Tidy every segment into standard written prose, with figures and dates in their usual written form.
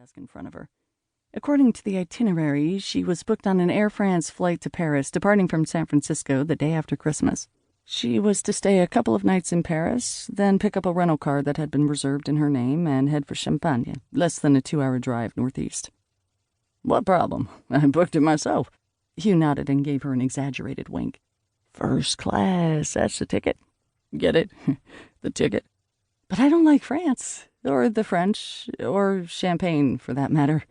desk in front of her. According to the itinerary, she was booked on an Air France flight to Paris, departing from San Francisco the day after Christmas. She was to stay a couple of nights in Paris, then pick up a rental car that had been reserved in her name and head for Champagne, less than a 2-hour drive northeast. What problem? I booked it myself. Hugh nodded and gave her an exaggerated wink. First class, that's the ticket. Get it? The ticket. But I don't like France, or the French, or champagne, for that matter.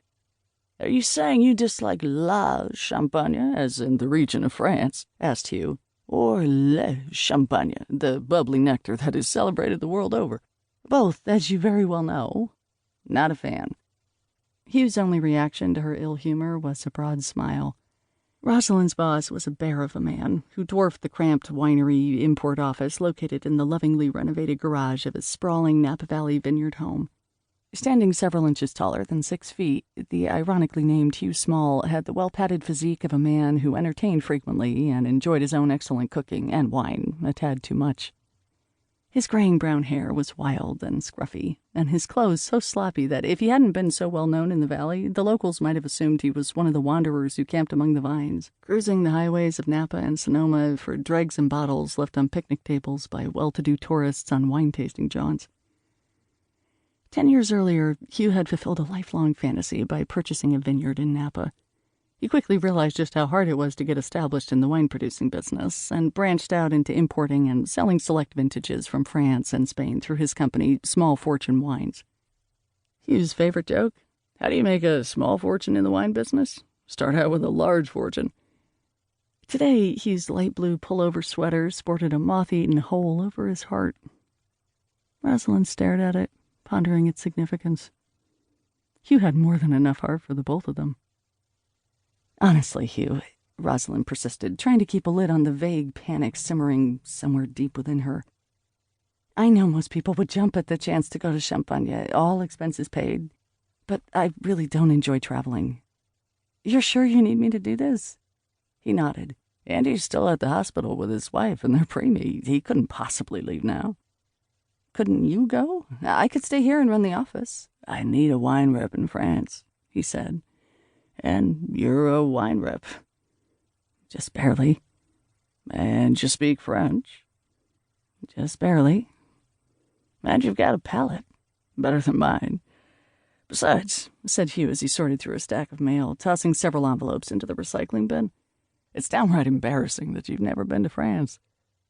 Are you saying you dislike la Champagne, as in the region of France? Asked Hugh. Or le Champagne, the bubbly nectar that is celebrated the world over? Both, as you very well know. Not a fan. Hugh's only reaction to her ill humor was a broad smile. Rosalind's boss was a bear of a man who dwarfed the cramped winery import office located in the lovingly renovated garage of his sprawling Napa Valley vineyard home. Standing several inches taller than 6 feet, the ironically named Hugh Small had the well-padded physique of a man who entertained frequently and enjoyed his own excellent cooking and wine a tad too much. His graying brown hair was wild and scruffy, and his clothes so sloppy that if he hadn't been so well known in the valley, the locals might have assumed he was one of the wanderers who camped among the vines, cruising the highways of Napa and Sonoma for dregs and bottles left on picnic tables by well-to-do tourists on wine-tasting jaunts. 10 years earlier, Hugh had fulfilled a lifelong fantasy by purchasing a vineyard in Napa. He quickly realized just how hard it was to get established in the wine-producing business, and branched out into importing and selling select vintages from France and Spain through his company, Small Fortune Wines. Hugh's favorite joke? How do you make a small fortune in the wine business? Start out with a large fortune. Today, Hugh's light blue pullover sweater sported a moth-eaten hole over his heart. Rosalind stared at it, pondering its significance. Hugh had more than enough heart for the both of them. Honestly, Hugh, Rosalind persisted, trying to keep a lid on the vague panic simmering somewhere deep within her. I know most people would jump at the chance to go to Champagne, all expenses paid, but I really don't enjoy traveling. You're sure you need me to do this? He nodded. Andy's still at the hospital with his wife and their preemie. He couldn't possibly leave now. Couldn't you go? I could stay here and run the office. I need a wine rep in France, he said. And you're a wine rep. Just barely. And you speak French? Just barely. And you've got a palate. Better than mine. Besides, said Hugh as he sorted through a stack of mail, tossing several envelopes into the recycling bin, it's downright embarrassing that you've never been to France.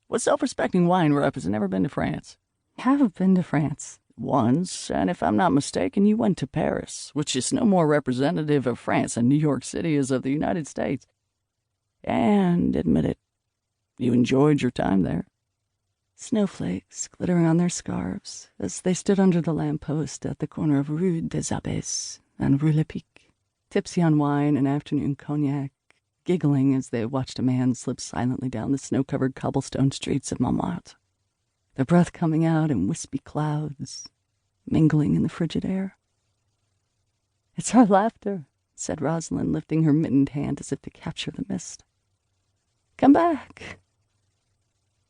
What self-respecting wine rep has never been to France? Have been to France. Once, and if I'm not mistaken, you went to Paris, which is no more representative of France than New York City is of the United States. And admit it, you enjoyed your time there. Snowflakes glittering on their scarves as they stood under the lamppost at the corner of Rue des Abbés and Rue Lepic, tipsy on wine and afternoon cognac, giggling as they watched a man slip silently down the snow-covered cobblestone streets of Montmartre, their breath coming out in wispy clouds, mingling in the frigid air. It's our laughter, said Rosalind, lifting her mittened hand as if to capture the mist. Come back.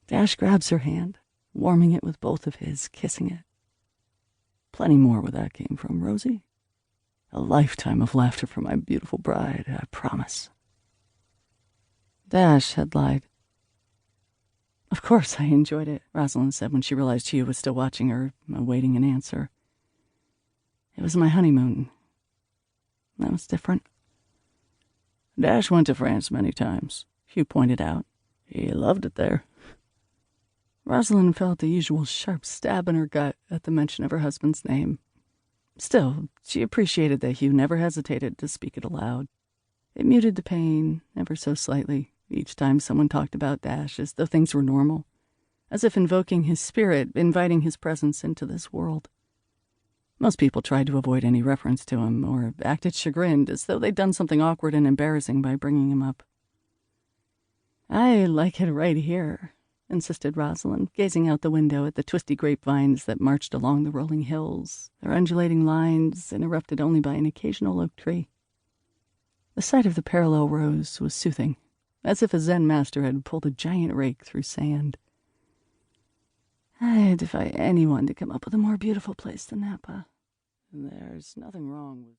Dash grabs her hand, warming it with both of his, kissing it. Plenty more where that came from, Rosie. A lifetime of laughter for my beautiful bride, I promise. Dash had lied. Of course I enjoyed it, Rosalind said when she realized Hugh was still watching her, awaiting an answer. It was my honeymoon. That was different. Dash went to France many times, Hugh pointed out. He loved it there. Rosalind felt the usual sharp stab in her gut at the mention of her husband's name. Still, she appreciated that Hugh never hesitated to speak it aloud. It muted the pain, ever so slightly, each time someone talked about Dash as though things were normal, as if invoking his spirit, inviting his presence into this world. Most people tried to avoid any reference to him, or acted chagrined, as though they'd done something awkward and embarrassing by bringing him up. I like it right here, insisted Rosalind, gazing out the window at the twisty grapevines that marched along the rolling hills, their undulating lines interrupted only by an occasional oak tree. The sight of the parallel rows was soothing, as if a Zen master had pulled a giant rake through sand. I defy anyone to come up with a more beautiful place than Napa. There's nothing wrong with